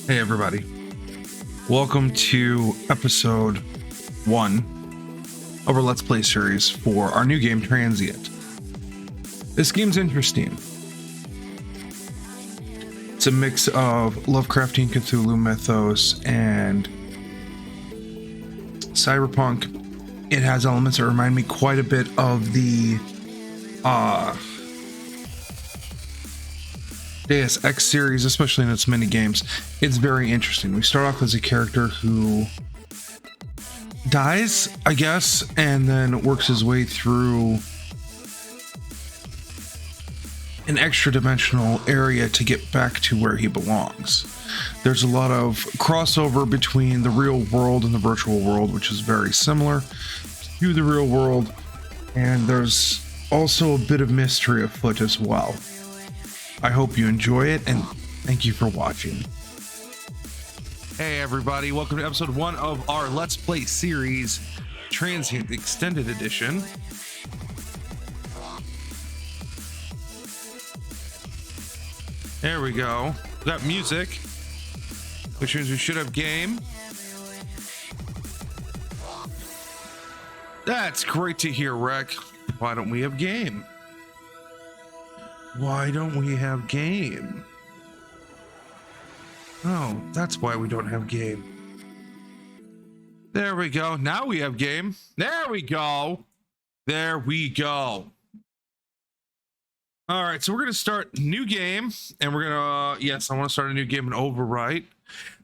Hey everybody, welcome to episode 1 of our Let's Play series for our new game, Transient. This game's interesting. It's a mix of Lovecraftian Cthulhu mythos and Cyberpunk. It has elements that remind me quite a bit of the Deus Ex series, especially in its mini games. It's very interesting. We start off as a character who dies, I guess, and then works his way through an extra dimensional area to get back to where he belongs. There's a lot of crossover between the real world and the virtual world, which is very similar to the real world, and there's also a bit of mystery afoot as well. I hope you enjoy it, and thank you for watching. Hey everybody, welcome to episode 1 of our Let's Play series, Transient Extended Edition. There we go. We got music, which means we should have game. That's great to hear, Rec. Why don't we have game? Why don't we have game? Oh, that's why we don't have game. There we go. Now we have game. There we go. There we go. All right, so we're going to start new game, and we're going to, yes, I want to start a new game and overwrite.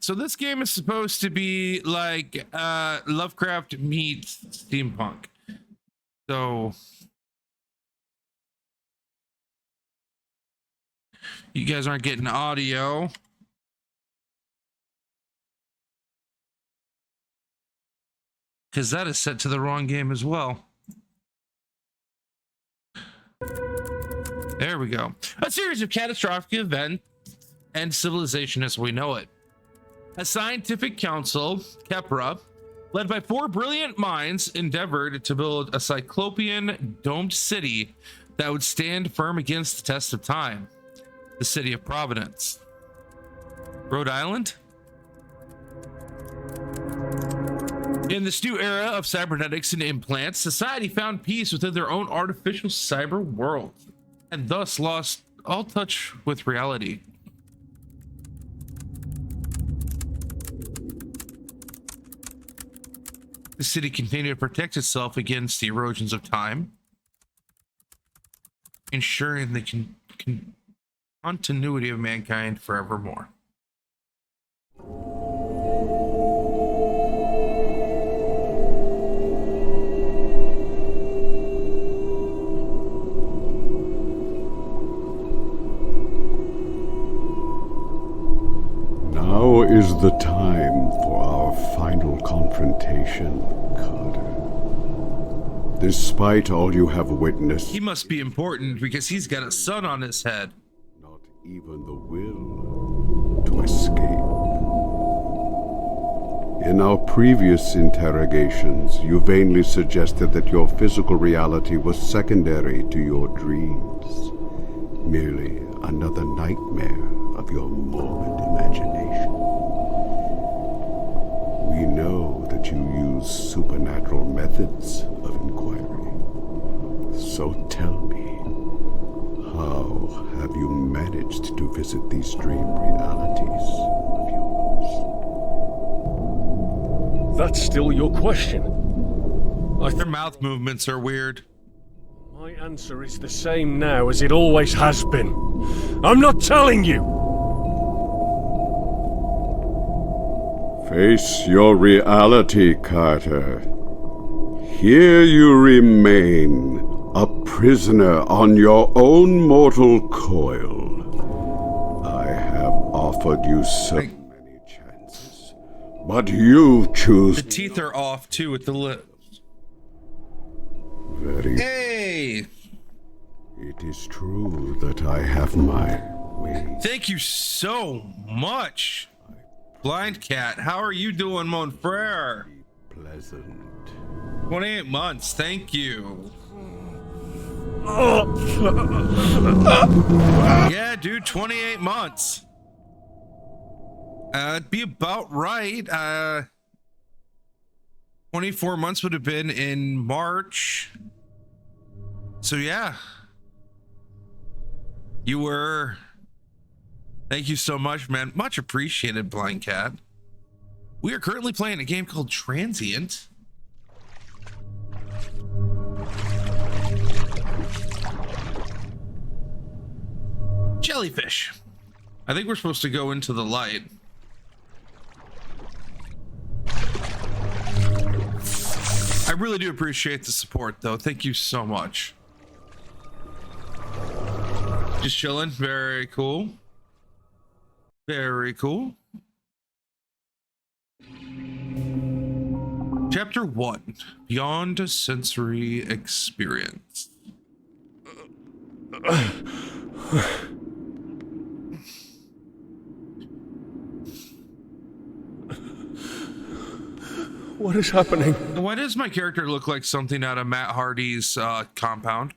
So this game is supposed to be like Lovecraft meets steampunk. So you guys aren't getting audio. Because that is set to the wrong game as well. There we go. A series of catastrophic events and civilization as we know it. A scientific council, Kepra, led by 4 brilliant minds, endeavored to build a cyclopean domed city that would stand firm against the test of time. The city of Providence. Rhode Island? In this new era of cybernetics and implants, society found peace within their own artificial cyber world, and thus lost all touch with reality. The city continued to protect itself against the erosions of time, ensuring the continuity of mankind forevermore. Now is the time for our final confrontation, Carter. Despite all you have witnessed, He must be important because he's got a sun on his head. not even the will to escape. In our previous interrogations, you vainly suggested that your physical reality was secondary to your dreams, merely another nightmare of your morbid imagination. We know that you use supernatural methods of inquiry. So tell me, how have you managed to visit these dream realities of yours? That's still your question. Their mouth movements are weird. My answer is the same now as it always has been. I'm not telling you! Face your reality, Carter. Here you remain, a prisoner on your own mortal coil. I have offered you so many chances, but you choose. The teeth are off too with the lips. Very. Hey! It is true that I have my ways. Thank you so much, Blind Cat. How are you doing, mon frere? Pleasant. 28 months, thank you. Yeah, dude, 28 months. It'd be about right. 24 months would have been in March. So yeah. You were. Thank you so much, man. Much appreciated, Blind Cat. We are currently playing a game called Transient. Jellyfish. I think we're supposed to go into the light. I really do appreciate the support, though. Thank you so much. Just chilling. Very cool. Very cool. Chapter 1. Beyond Sensory Experience. What is happening? Why does my character look like something out of Matt Hardy's Compound?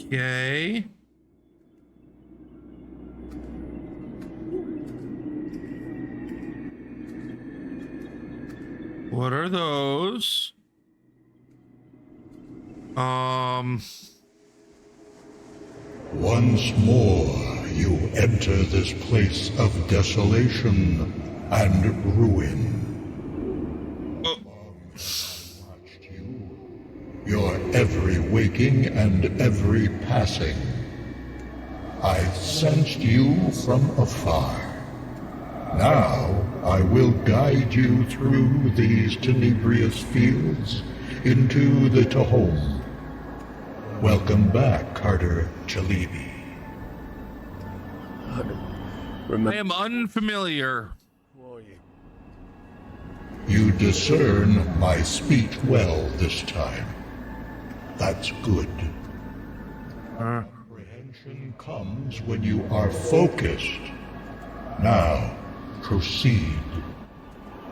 Okay. What are those? Once more you enter this place of desolation and ruin. Oh. Watched you, your every waking and every passing. I sensed you from afar. Now I will guide you through these tenebrious fields into the Tahom. Welcome back, Carter Chalibi. I am unfamiliar. Who are you? You discern my speech well this time. That's good. Comprehension comes when you are focused. Now, proceed.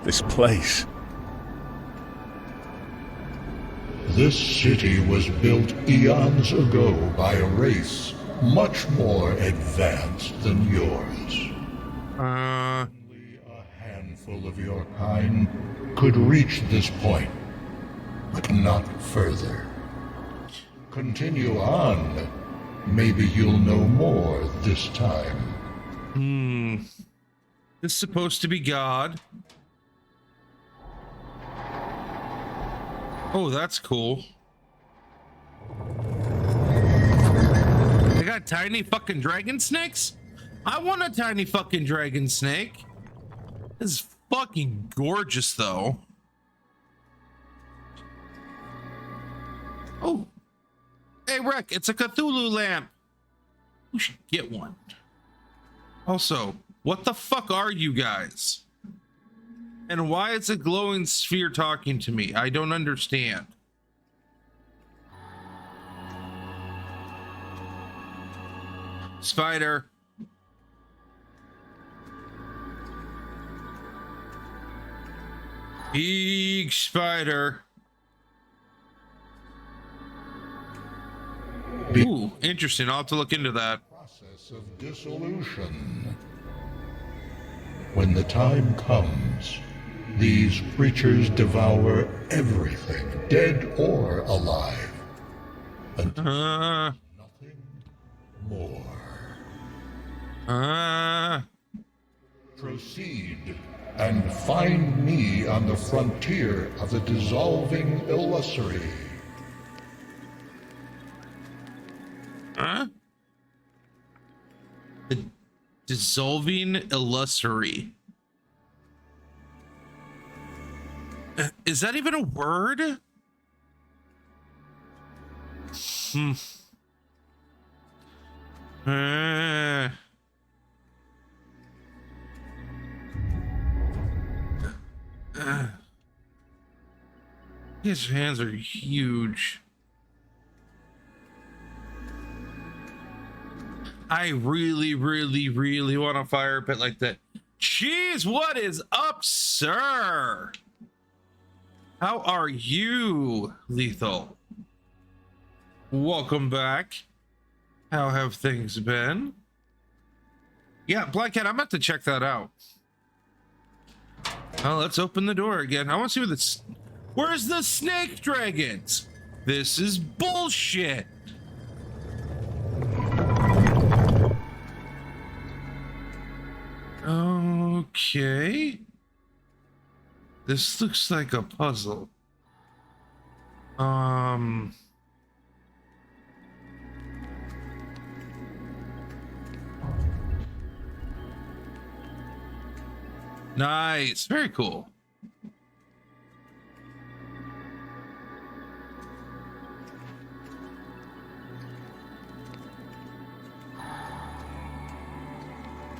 This place. This city was built eons ago by a race much more advanced than yours. Only a handful of your kind could reach this point, but not further. Continue on. Maybe you'll know more this time. This is supposed to be God. Oh, that's cool. They got tiny fucking dragon snakes? I want a tiny fucking dragon snake. This is fucking gorgeous, though. Oh. Hey, Rek, it's a Cthulhu lamp. We should get one. Also, what the fuck are you guys? And why is a glowing sphere talking to me? I don't understand. Spider. Big spider. Ooh, interesting. I'll have to look into that. Process of dissolution. When the time comes, these creatures devour everything, dead or alive. Until nothing more. Proceed and find me on the frontier of the dissolving illusory. The dissolving illusory. Is that even a word? His hands are huge. I really want a fire pit like that. Jeez, what is up, sir? How are you, Lethal? Welcome back. How have things been? Yeah, Black Cat, I'm about to check that out. Well, let's open the door again. I want to see where this... Where's the snake dragons? This is bullshit. Okay. This looks like a puzzle. Nice. Very cool.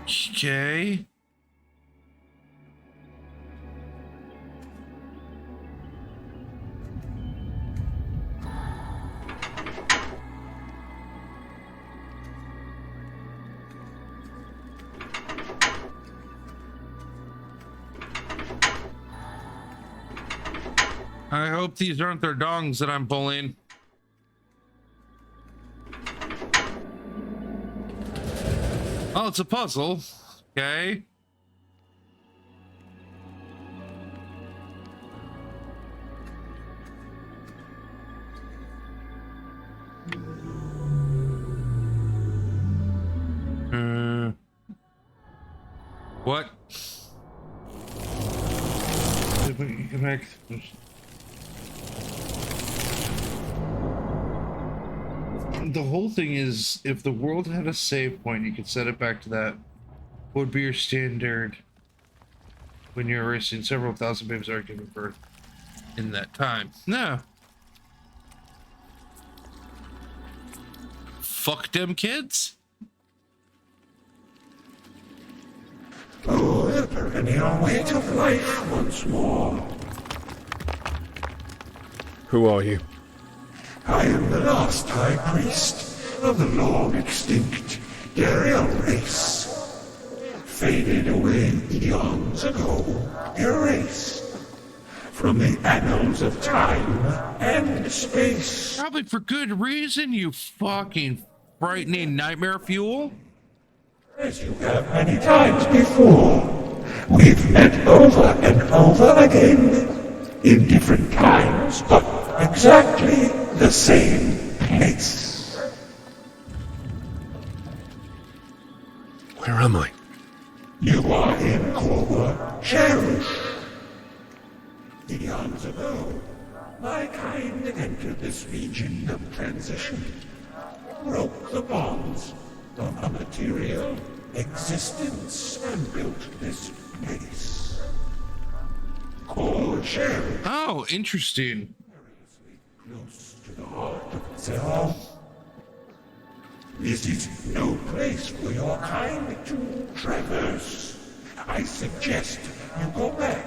Okay. I hope these aren't their dongs that I'm pulling. Oh, it's a puzzle. Okay. What? Connect. The whole thing is, if the world had a save point, you could set it back to that. What would be your standard when you're erasing several thousand babies are given birth in that time? No. Fuck them kids. Oh, the perennial weight of life once more. Who are you? I am the last High Priest of the long extinct Dariel race. Faded away eons ago, erased from the annals of time and space. Probably for good reason, you fucking frightening nightmare fuel. As you have many times before, we've met over and over again, in different times, but exactly the same place. Where am I? You are in Korwa Cherish. Eons ago, my kind entered this region of transition, broke the bonds of a material existence, and built this place. Korwa Cherish. Oh, interesting. Close to the heart of Zero. This is no place for your kind to traverse. I suggest you go back.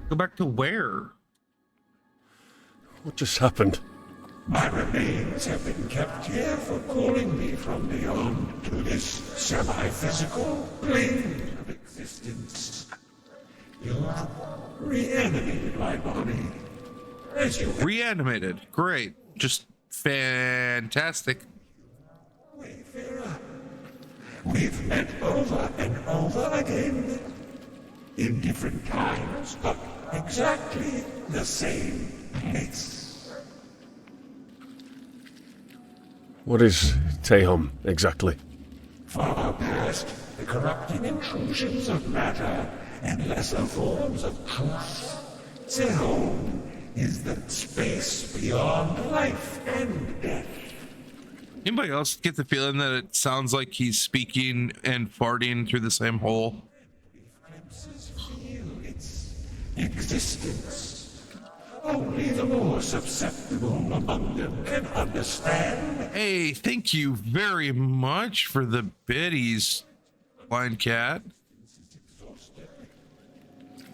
Go back to where? What just happened? My remains have been kept here for calling me from beyond to this semi-physical plane of existence. You reanimated my body. As you Reanimated. Great. Just fantastic. Wayfarer, we've met over and over again. In different times, but exactly the same place. What is Tehom exactly? Far past the corrupting intrusions of matter and lesser forms of truth, Tehom is the space beyond life and death. Anybody else get the feeling that it sounds like he's speaking and farting through the same hole? Glimpses feel its existence. Only the more susceptible among them can understand. Hey, thank you very much for the biddies, Blind Cat.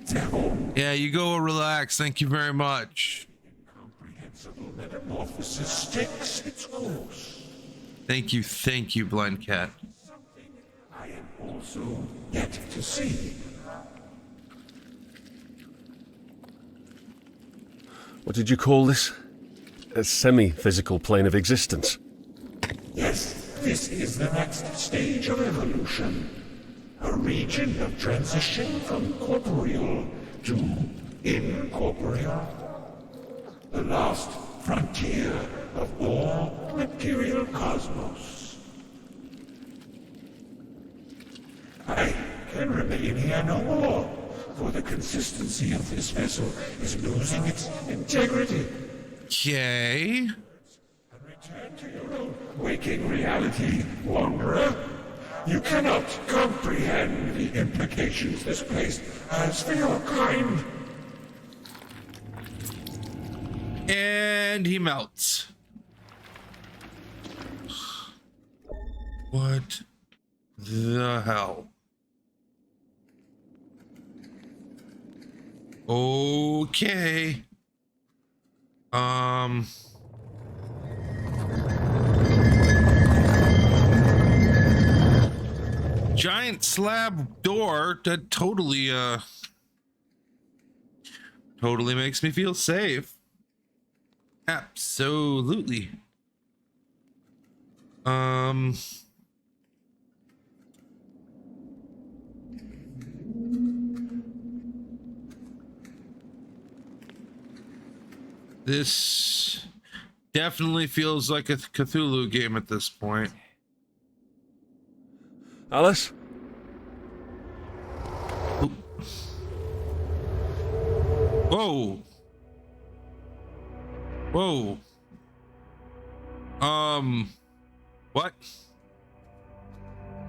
Tehom, Yeah, you go relax. Thank you very much. incomprehensible metamorphosis takes its course. Thank you, Blind Cat. Something I am also yet to see. What did you call this? A semi-physical plane of existence. Yes, this is the next stage of evolution. A region of transition from corporeal to incorporeal. The last frontier of all material cosmos. I can remain here no more, for the consistency of this vessel is losing its integrity. Okay. Return to your own waking reality, wanderer. You cannot comprehend the implications this place has for your kind. And he melts. What the hell? Okay. Giant slab door that totally makes me feel safe. Absolutely. This definitely feels like a Cthulhu game at this point. Alice? Whoa. Whoa. What?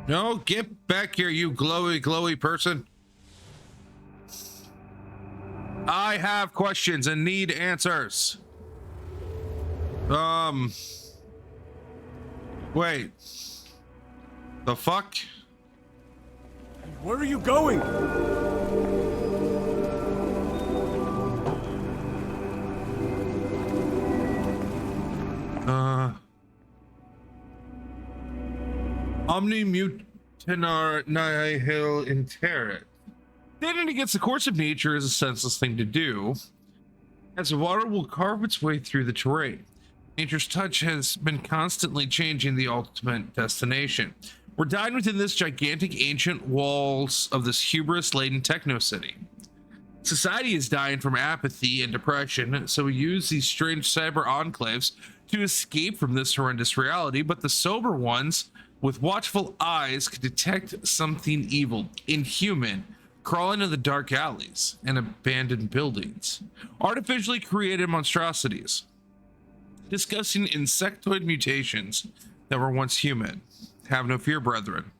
No, get back here, you glowy person. I have questions and need answers. Wait. The fuck? Where are you going? Omni mutinar nihil interit. Standing against the course of nature is a senseless thing to do, as the water will carve its way through the terrain. Nature's touch has been constantly changing the ultimate destination. We're dying within this gigantic ancient walls of this hubris-laden techno-city. Society is dying from apathy and depression, so we use these strange cyber enclaves to escape from this horrendous reality, but the sober ones with watchful eyes can detect something evil, inhuman, crawling in the dark alleys and abandoned buildings. Artificially created monstrosities, discussing insectoid mutations that were once human. Have no fear, brethren.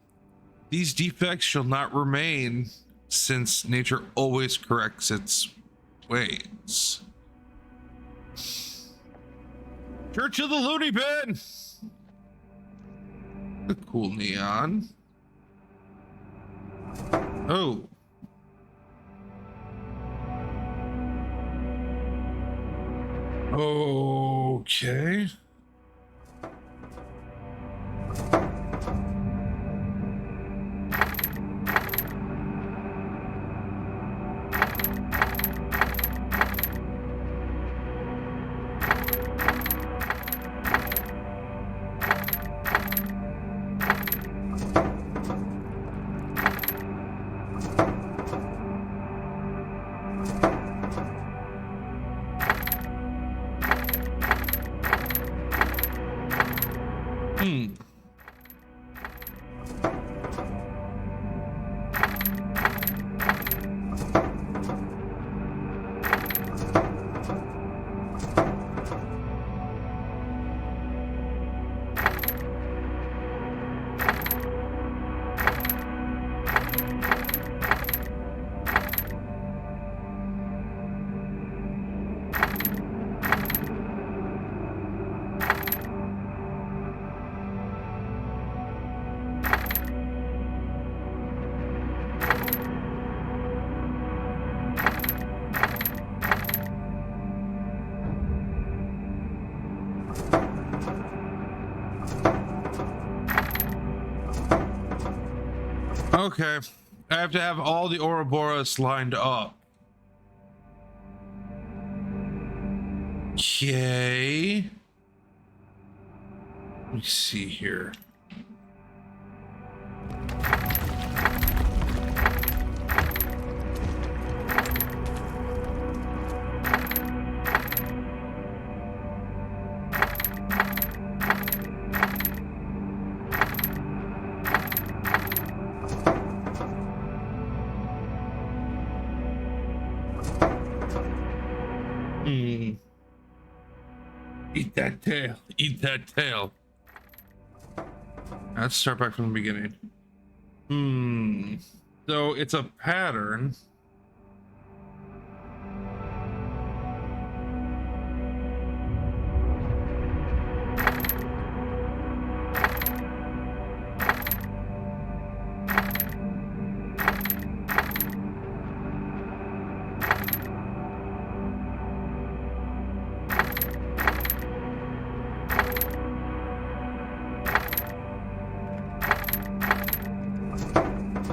These defects shall not remain, since nature always corrects its ways. Church of the Loony Bin! A cool neon. Oh. Okay. Okay. I have to have all the Ouroboros lined up. Okay. Let me see here. Eat that tail. Eat that tail. Let's start back from the beginning. So it's a pattern.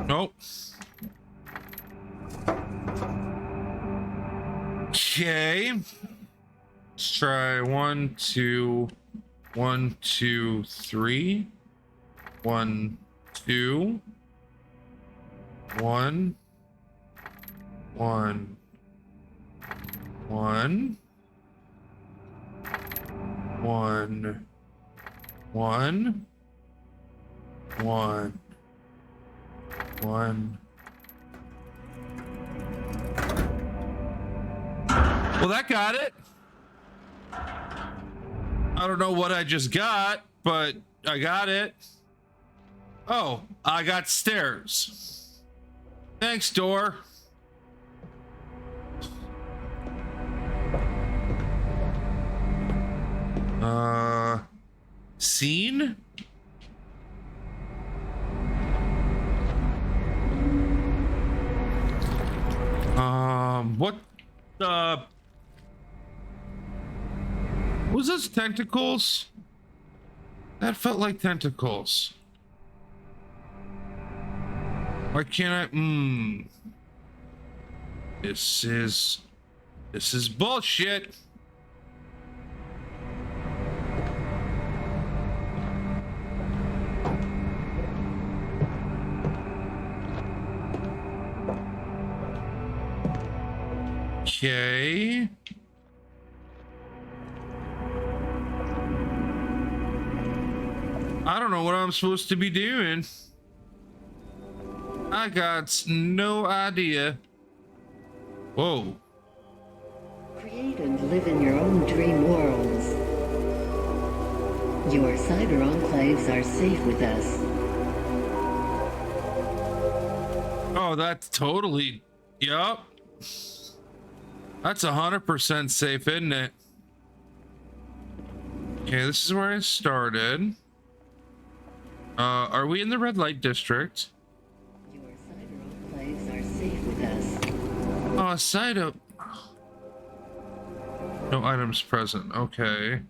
Nope. Okay. Let's try 1, 2, 1, 2, 3. 1, 2. 1. 1. 1. 1. 1. 1. 1. Well, that got it. I don't know what I just got, but I got it. Oh, I got stairs. Thanks, door. Scene? What the... Was this tentacles? That felt like tentacles. Why can't I... This is bullshit. Okay. I don't know what I'm supposed to be doing. I got no idea. Whoa. Create and live in your own dream worlds. Your cyber enclaves are safe with us. Oh, that's totally... Yup. That's 100% safe, isn't it? Okay, this is where I started. Are we in the red light district? Your cyber enclaves are safe with us. Oh, side up. No items present. Okay.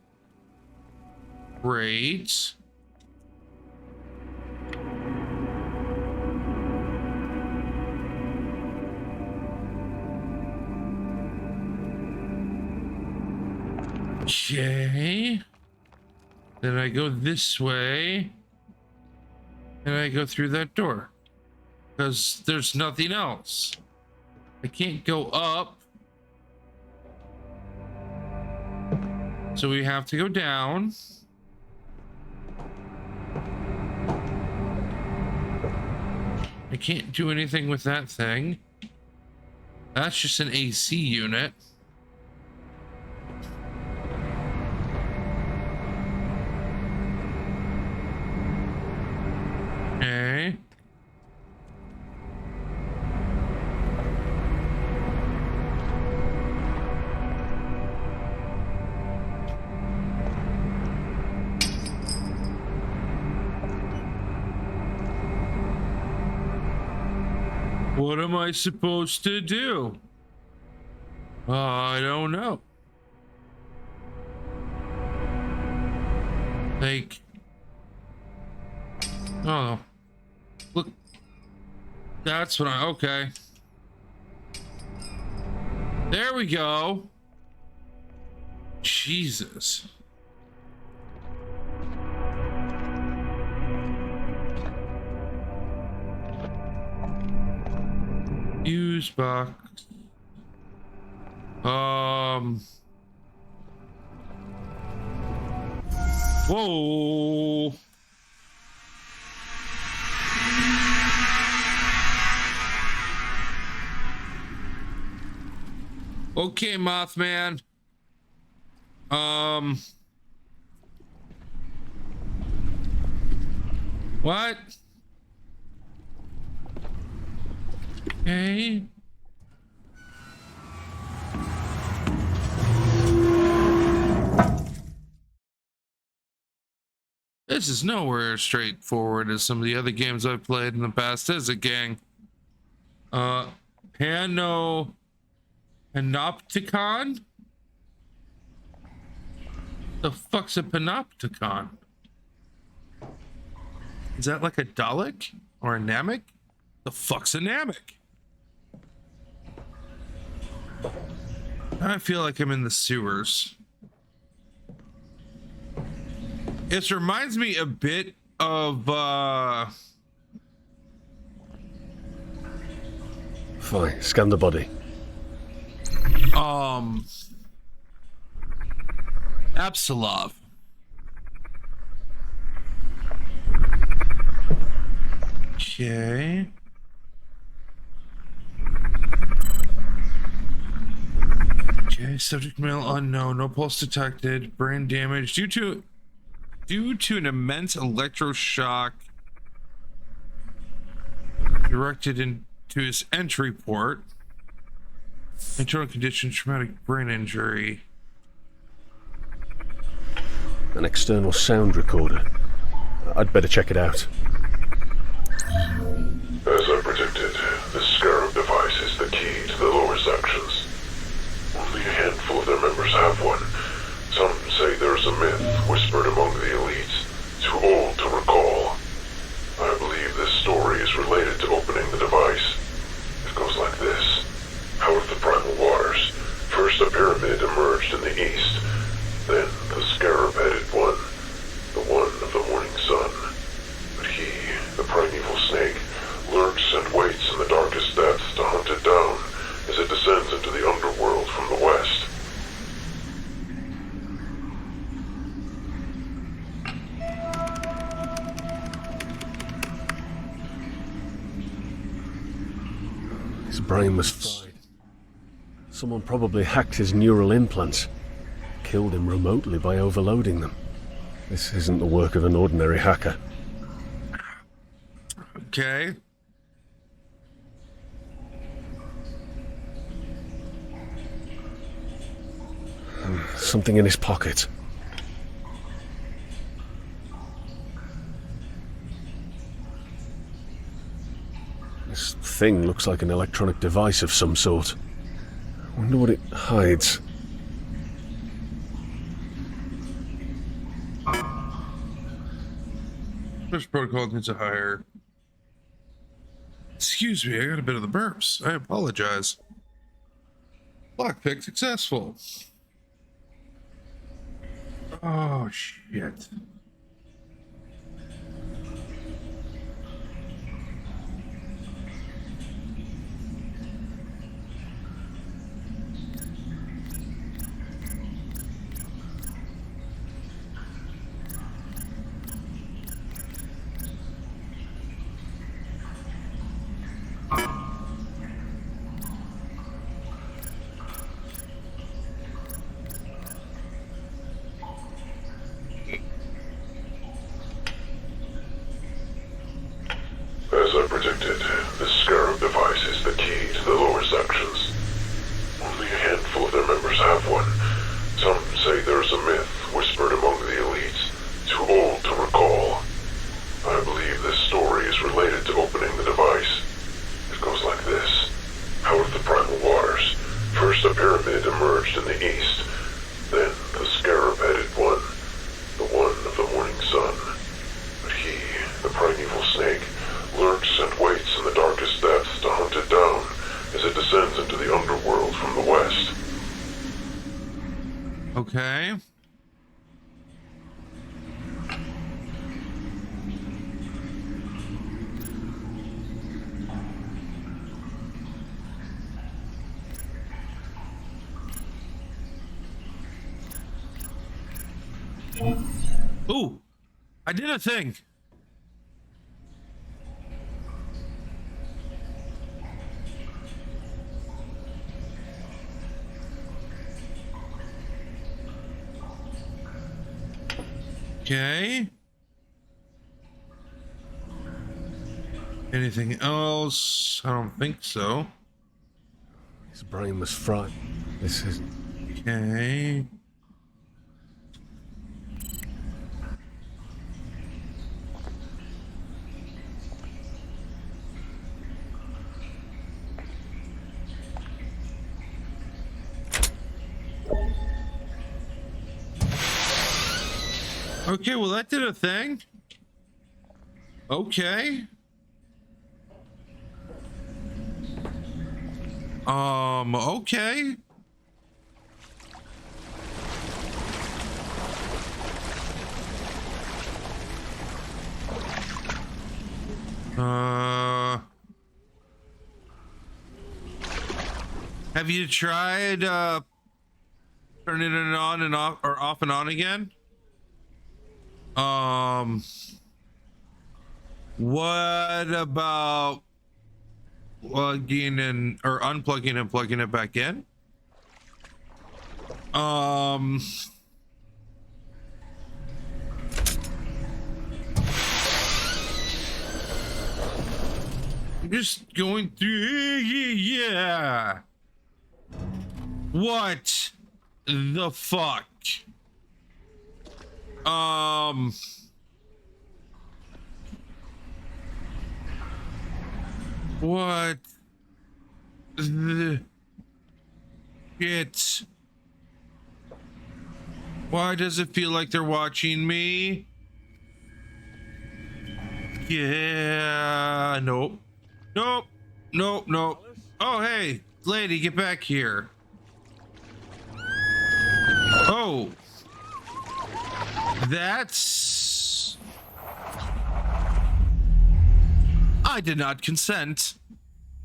Great. Okay. Then I go this way. And I go through that door. Because there's nothing else. I can't go up. So we have to go down. I can't do anything with that thing. That's just an AC unit. Okay. What am I supposed to do? I don't know. Like, oh, look, That's what I... Okay. There we go. Jesus. Fuse box. Whoa. Okay, Mothman. What? Okay. This is nowhere straightforward as some of the other games I've played in the past, is it, gang? Panopticon? The fuck's a panopticon? Is that like a Dalek or a Namek? The fuck's a Namek? I feel like I'm in the sewers. It reminds me a bit of Fine, scan the body. Absolov. Okay. Okay, subject male unknown, no pulse detected, brain damage due to an immense electroshock directed into his entry port. Internal condition, traumatic brain injury. An external sound recorder. I'd better check it out. As I predicted, this Scarab device is the key to the lower sections. Only a handful of their members have one. Some say there's a myth whispered among the elites, too old to recall. I believe this story is related to opening the device. It goes like this. Out of the primal waters, first a pyramid emerged in the east, then the scarab-headed one, the one of the morning sun. But he, the primeval snake, lurks and waits in the darkest depths to hunt it down as it descends into the underworld from the west. His brain was fried. Someone probably hacked his neural implants. Killed him remotely by overloading them. This isn't the work of an ordinary hacker. Okay. Something in his pocket. This thing looks like an electronic device of some sort. I wonder what it hides. First protocol needs a higher. Excuse me, I got a bit of the burps. I apologize. Lockpick successful. Oh, shit. As I predicted, this Scarab device is the key to the lower sections. Only a handful of their members have one. Some say there's a myth whispered among the elites, too old to recall. I believe this story is related to opening the device. It goes like this. Out of the primal waters, first a pyramid emerged in the east, then the scarab-headed one, the one of the morning sun. But he, the primeval snake, lurks and waits in the darkest depths Okay. Ooh, I did a thing. Okay. Anything else? I don't think so. His brain was fried. This is... Okay. Okay, well that did a thing. Okay. Okay. Have you tried turning it on and off, or off and on again? What about plugging in or unplugging and plugging it back in? I'm just going through. Yeah. What the fuck? What the shit? Why does it feel like they're watching me? Yeah, nope. Nope. Nope, nope. Oh, hey, lady, get back here. Oh. That's... I did not consent.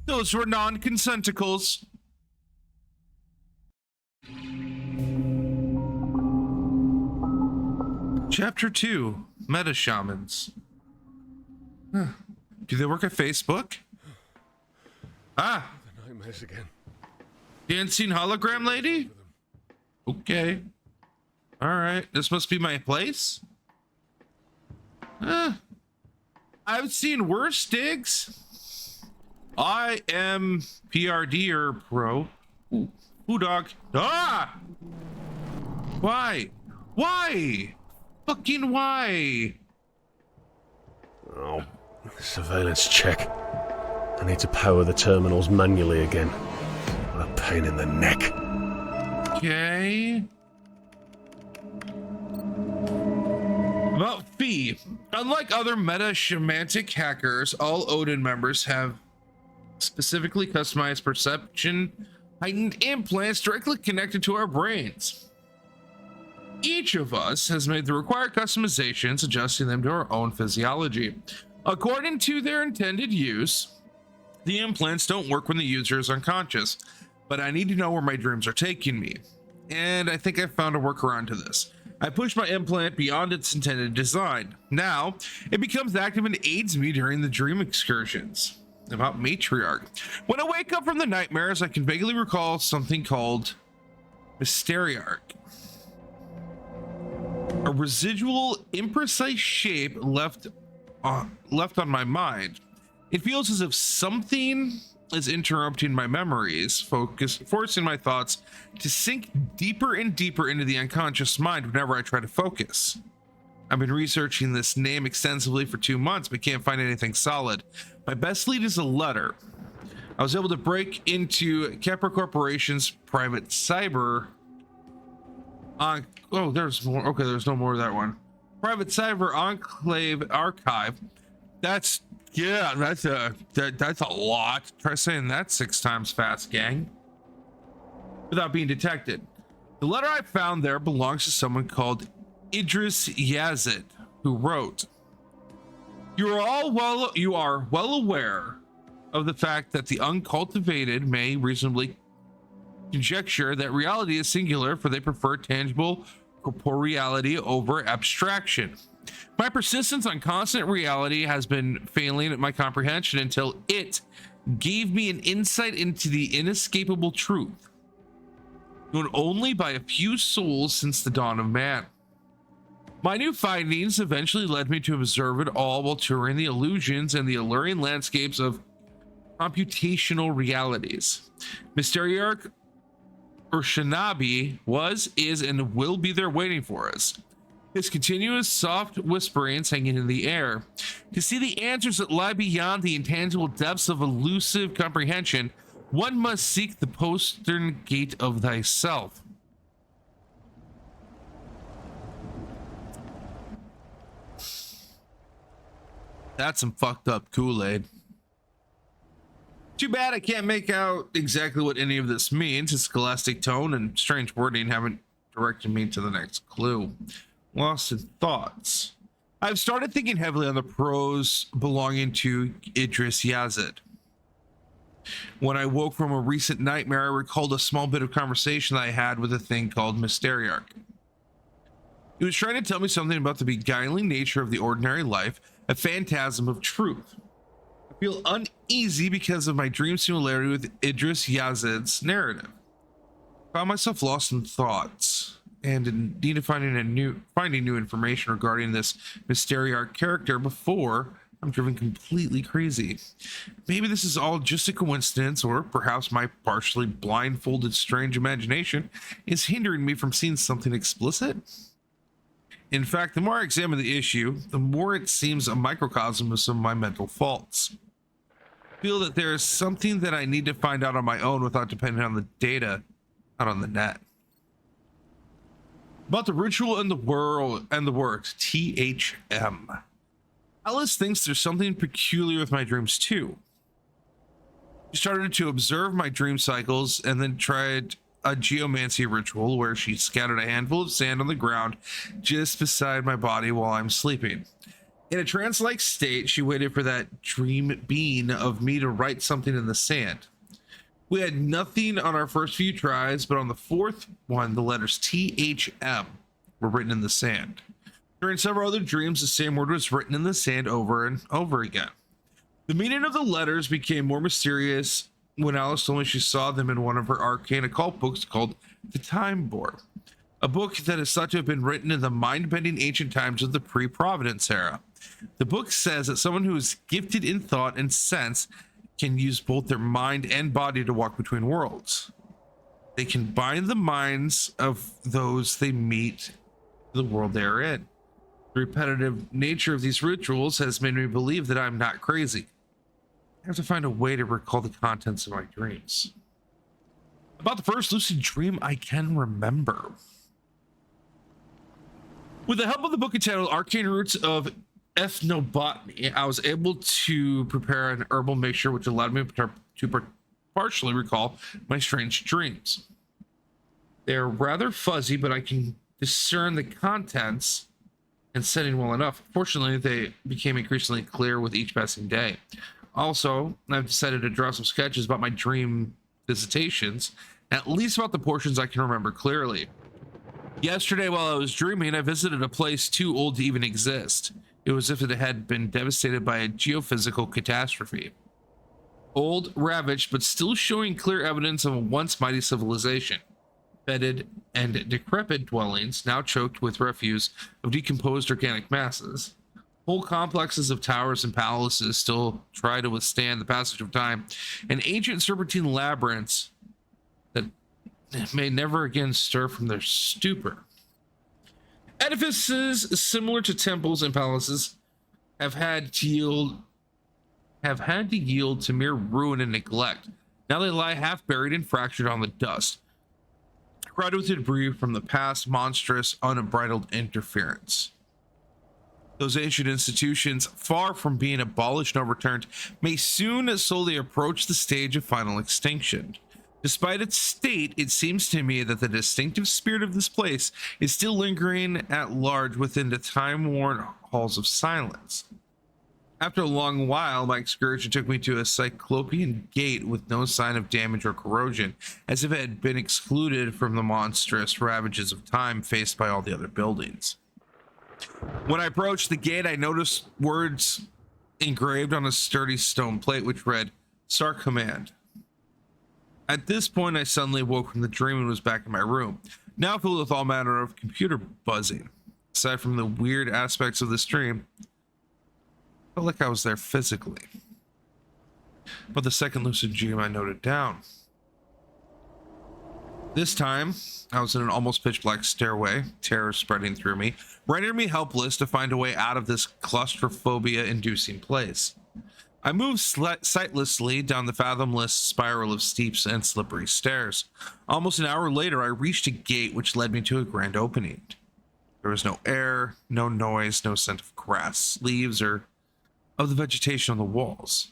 Those were non-consenticles. Chapter 2, Meta Shamans. Huh. Do they work at Facebook? Ah! The nightmares again. Dancing hologram lady? Okay. Alright, this must be my place? I've seen worse digs. I am PRD or pro. Ooh, dog. Ah! Why? Why? Fucking why? Oh, surveillance check. I need to power the terminals manually again. What a pain in the neck. Okay. About Fee. Unlike other meta shamantic hackers, all Odin members have specifically customized perception heightened implants directly connected to our brains. Each of us has made the required customizations, adjusting them to our own physiology. According to their intended use, the implants don't work when the user is unconscious, but I need to know where my dreams are taking me. And I think I found a workaround to this. I push my implant beyond its intended design. Now, it becomes active and aids me during the dream excursions. About Matriarch. When I wake up from the nightmares, I can vaguely recall something called Mysteriarch. A residual, imprecise shape left on my mind. It feels as if something is interrupting my memories, forcing my thoughts to sink deeper and deeper into the unconscious mind whenever I try to focus. I've been researching this name extensively for 2 months, but can't find anything solid. My best lead is a letter. I was able to break into Kepler Corporation's private cyber... oh, there's more. Okay, there's no more of that one. Private cyber enclave archive. That's... yeah, that's a lot. Try saying that 6 times fast, gang. Without being detected. The letter I found there belongs to someone called Idris Yazid, who wrote, You are well aware of the fact that the uncultivated may reasonably conjecture that reality is singular, for they prefer tangible corporeality over abstraction. My persistence on constant reality has been failing at my comprehension until it gave me an insight into the inescapable truth, known only by a few souls since the dawn of man. My new findings eventually led me to observe it all while touring the illusions and the alluring landscapes of computational realities. Mysteriarch Urshanabi was, is, and will be there waiting for us. His continuous soft whisperings hanging in the air. To see the answers that lie beyond the intangible depths of elusive comprehension, one must seek the postern gate of thyself. That's some fucked up Kool-Aid. Too bad I can't make out exactly what any of this means. His scholastic tone and strange wording haven't directed me to the next clue. Lost in thoughts. I've started thinking heavily on the prose belonging to Idris Yazid. When I woke from a recent nightmare, I recalled a small bit of conversation that I had with a thing called Mysteriarch. He was trying to tell me something about the beguiling nature of the ordinary life, a phantasm of truth. I feel uneasy because of my dream similarity with Idris Yazid's narrative. I found myself lost in thoughts and in need of finding new information regarding this Mysteriarch character before I'm driven completely crazy. Maybe this is all just a coincidence, or perhaps my partially blindfolded strange imagination is hindering me from seeing something explicit. In fact, the more I examine the issue, the more it seems a microcosm of some of my mental faults. I feel that there is something that I need to find out on my own without depending on the data out on the net. About the ritual and the world and the works, THM. Alice thinks there's something peculiar with my dreams too. She started to observe my dream cycles and then tried a geomancy ritual where she scattered a handful of sand on the ground just beside my body while I'm sleeping. In a trance-like state, she waited for that dream being of me to write something in the sand. We had nothing on our first few tries, but on the fourth one, the letters THM were written in the sand. During several other dreams, the same word was written in the sand over and over again. The meaning of the letters became more mysterious when Alice told me she saw them in one of her arcane occult books called The Time Board, a book that is thought to have been written in the mind-bending ancient times of the pre-Providence era. The book says that someone who is gifted in thought and sense can use both their mind and body to walk between worlds. They can bind the minds of those they meet to the world they are in. The repetitive nature of these rituals has made me believe that I'm not crazy. I have to find a way to recall the contents of my dreams. About the first lucid dream I can remember. With the help of the book entitled Arcane Roots of Ethnobotany, I was able to prepare an herbal mixture which allowed me to partially recall my strange dreams. They're rather fuzzy, but I can discern the contents and setting well enough. Fortunately, they became increasingly clear with each passing day. Also, I've decided to draw some sketches about my dream visitations, at least about the portions I can remember clearly. Yesterday, while I was dreaming, I visited a place too old to even exist. It was as if it had been devastated by a geophysical catastrophe. Old, ravaged, but still showing clear evidence of a once mighty civilization. Bedded and decrepit dwellings, now choked with refuse of decomposed organic masses. Whole complexes of towers and palaces still try to withstand the passage of time, and ancient serpentine labyrinths that may never again stir from their stupor. Edifices similar to temples and palaces have had to yield to mere ruin and neglect. Now they lie half buried and fractured on the dust, crowded with debris from the past monstrous, unbridled interference. Those ancient institutions, far from being abolished and overturned, may soon slowly approach the stage of final extinction. Despite its state, it seems to me that the distinctive spirit of this place is still lingering at large within the time-worn halls of silence. After a long while, my excursion took me to a cyclopean gate with no sign of damage or corrosion, as if it had been excluded from the monstrous ravages of time faced by all the other buildings. When I approached the gate, I noticed words engraved on a sturdy stone plate which read, "Start Command." At this point, I suddenly woke from the dream and was back in my room, now filled with all manner of computer buzzing. Aside from the weird aspects of this dream, I felt like I was there physically. But the second lucid dream I noted down. This time, I was in an almost pitch black stairway, terror spreading through me, rendering me helpless to find a way out of this claustrophobia-inducing place. I moved sightlessly down the fathomless spiral of steep and slippery stairs. Almost an hour later, I reached a gate which led me to a grand opening. There was no air, no noise, no scent of grass, leaves, or of the vegetation on the walls.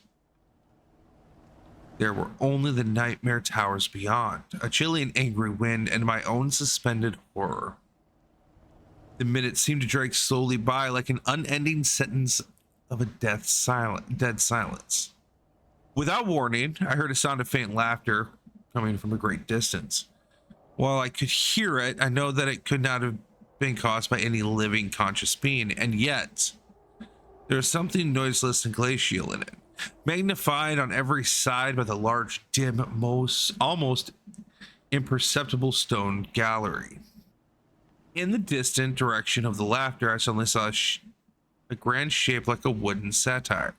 There were only the nightmare towers beyond, a chilly and angry wind, and my own suspended horror. The minutes seemed to drag slowly by like an unending sentence of a dead silence. Without warning, I heard a sound of faint laughter coming from a great distance. While I could hear it, I know that it could not have been caused by any living conscious being, and yet there was something noiseless and glacial in it, magnified on every side by the large, dim, almost imperceptible stone gallery. In the distant direction of the laughter, I suddenly saw a grand shape like a wooden satyr.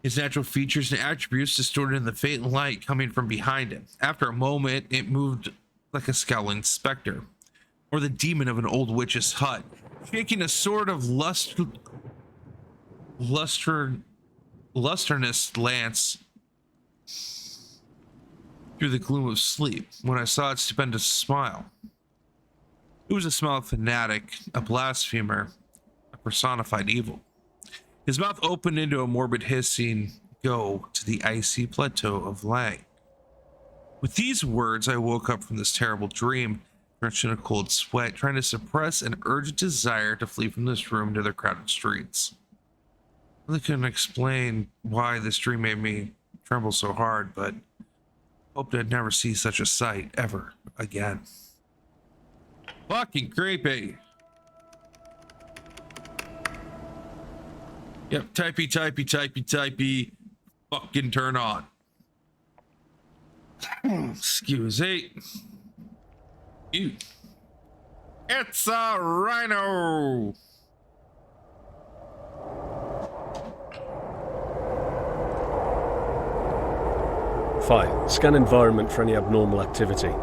His natural features and attributes distorted in the faint light coming from behind him. After a moment, it moved like a scowling specter, or the demon of an old witch's hut, shaking a sort of lusternous lance through the gloom of sleep. When I saw its stupendous smile, it was a smile of fanatic, a blasphemer, a personified evil. His mouth opened into a morbid hissing go to the icy plateau of Lang. With these words, I woke up from this terrible dream, drenched in a cold sweat, trying to suppress an urgent desire to flee from this room to the crowded streets. I really couldn't explain why this dream made me tremble so hard, but hoped I'd never see such a sight ever again. Fucking creepy. Yep, typey. Fucking turn on. Excuse me. You. It's a rhino. Fine. Scan environment for any abnormal activity.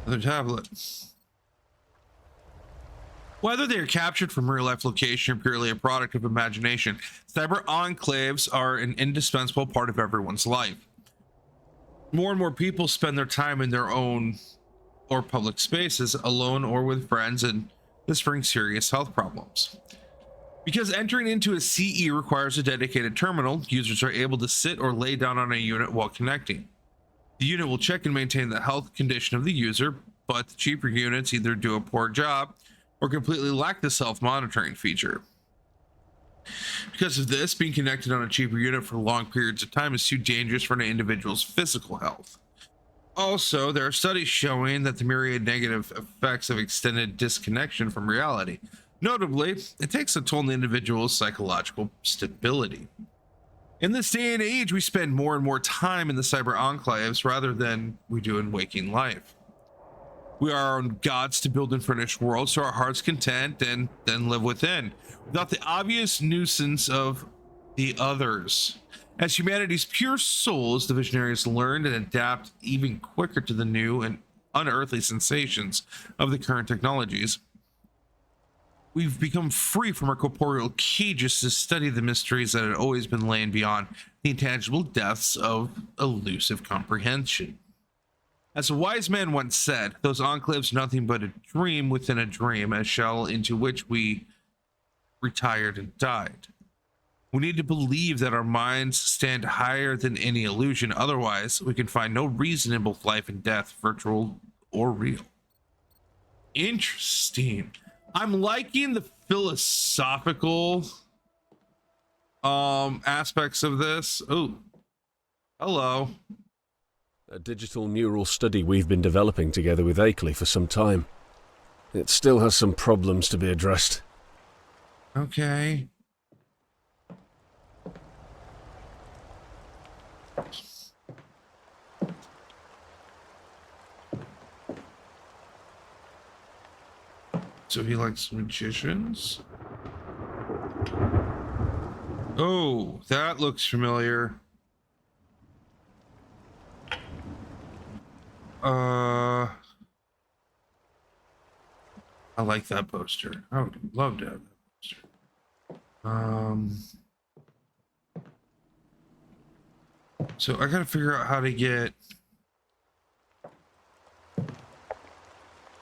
Another tablet. Whether they are captured from real-life location or purely a product of imagination, cyber enclaves are an indispensable part of everyone's life. More and more people spend their time in their own or public spaces, alone or with friends, and this brings serious health problems. Because entering into a CE requires a dedicated terminal, users are able to sit or lay down on a unit while connecting. The unit will check and maintain the health condition of the user, but the cheaper units either do a poor job or completely lack the self-monitoring feature. Because of this, being connected on a cheaper unit for long periods of time is too dangerous for an individual's physical health. Also, there are studies showing that the myriad negative effects of extended disconnection from reality. Notably, it takes a toll on the individual's psychological stability. In this day and age, we spend more and more time in the cyber enclaves rather than we do in waking life. We are our own gods to build and furnish worlds to our heart's content and then live within, without the obvious nuisance of the others. As humanity's pure souls, the visionaries learned and adapt even quicker to the new and unearthly sensations of the current technologies. We've become free from our corporeal cages to study the mysteries that had always been laying beyond the intangible depths of elusive comprehension. As a wise man once said, those enclaves are nothing but a dream within a dream, a shell into which we retired and died. We need to believe that our minds stand higher than any illusion, otherwise we can find no reason in both life and death, virtual or real. Interesting. I'm liking the philosophical aspects of this. Oh, hello. A digital neural study we've been developing together with Akeley for some time. It still has some problems to be addressed. Okay. So he likes magicians? Oh, that looks familiar. I like that poster. I would love to have that poster. So I gotta figure out how to get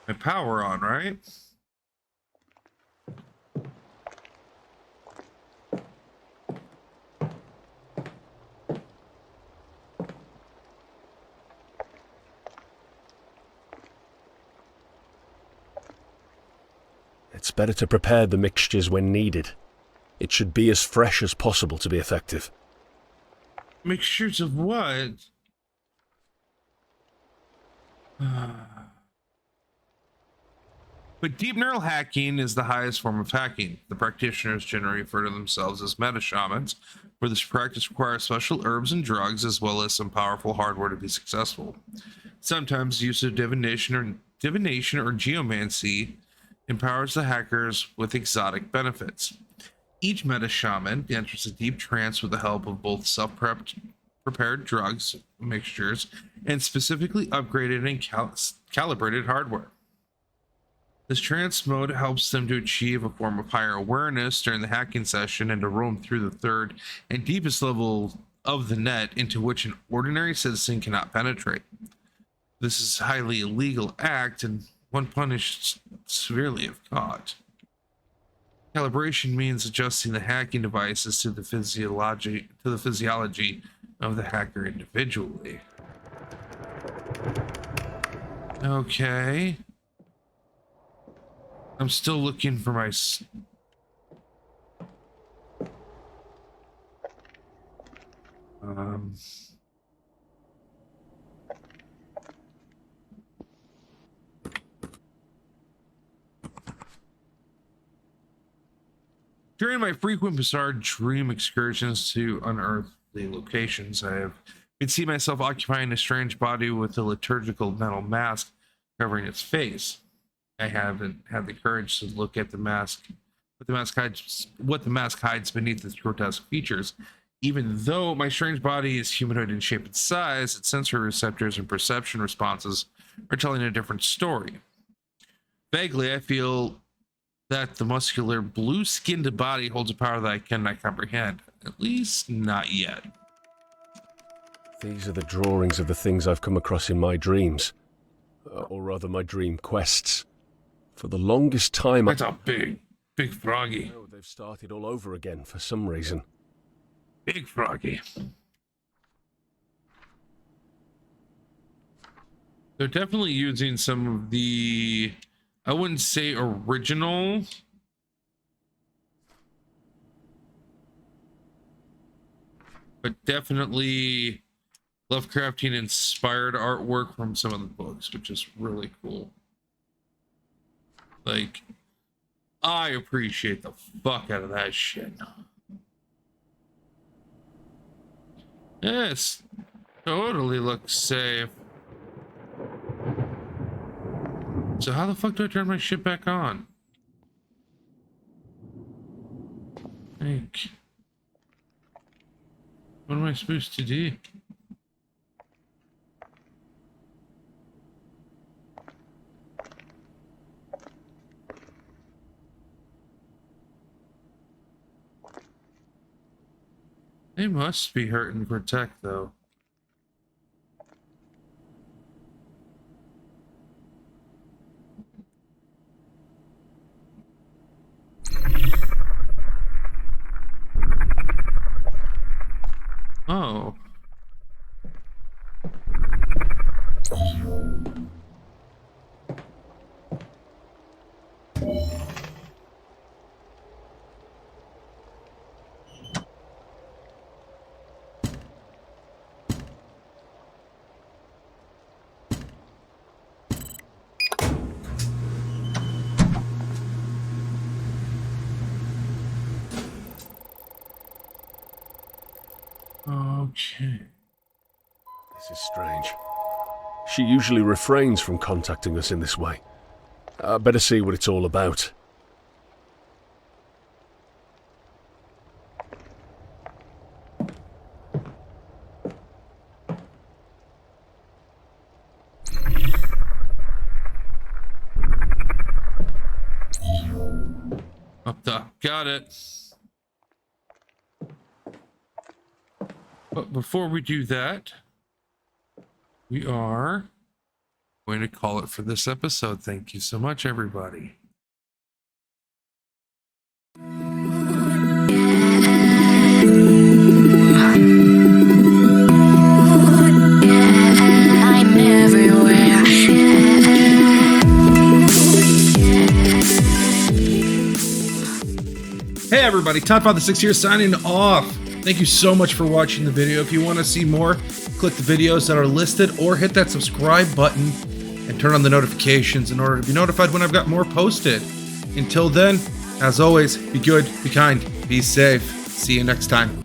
my power on, right? It's better to prepare the mixtures when needed. It should be as fresh as possible to be effective. Mixtures of what? But deep neural hacking is the highest form of hacking. The practitioners generally refer to themselves as meta shamans, where this practice requires special herbs and drugs as well as some powerful hardware to be successful. Sometimes use of divination or geomancy empowers the hackers with exotic benefits. Each meta shaman enters a deep trance with the help of both prepared drugs mixtures and specifically upgraded and calibrated hardware. This trance mode helps them to achieve a form of higher awareness during the hacking session and to roam through the third and deepest level of the net into which an ordinary citizen cannot penetrate. This is a highly illegal act and one punished severely if caught. Calibration means adjusting the hacking devices to the physiology of the hacker individually. Okay. I'm still looking for my During my frequent bizarre dream excursions to unearthly locations, I have been seeing myself occupying a strange body with a liturgical metal mask covering its face. I haven't had the courage to look at the mask, what the mask hides beneath its grotesque features. Even though my strange body is humanoid in shape and size, its sensory receptors and perception responses are telling a different story. Vaguely, I feel that the muscular, blue-skinned body holds a power that I cannot comprehend. At least, not yet. These are the drawings of the things I've come across in my dreams. Or rather, my dream quests. For the longest time... That's a big froggy. Oh, they've started all over again for some reason. Big froggy. They're definitely using some of the... I wouldn't say original, but definitely Lovecraftian inspired artwork from some of the books, which is really cool. Like, I appreciate the fuck out of that shit. Yes, totally looks safe. So how the fuck do I turn my shit back on? What am I supposed to do? They must be hurt and protect, though. Oh. Okay. This is strange. She usually refrains from contacting us in this way. Better see what it's all about. Up top. Got it. But before we do that, we are going to call it for this episode. Thank you so much, everybody. I'm everywhere. Hey everybody, Toddfather6 here signing off. Thank you so much for watching the video. If you want to see more, click the videos that are listed or hit that subscribe button and turn on the notifications in order to be notified when I've got more posted. Until then, as always, be good, be kind, be safe. See you next time.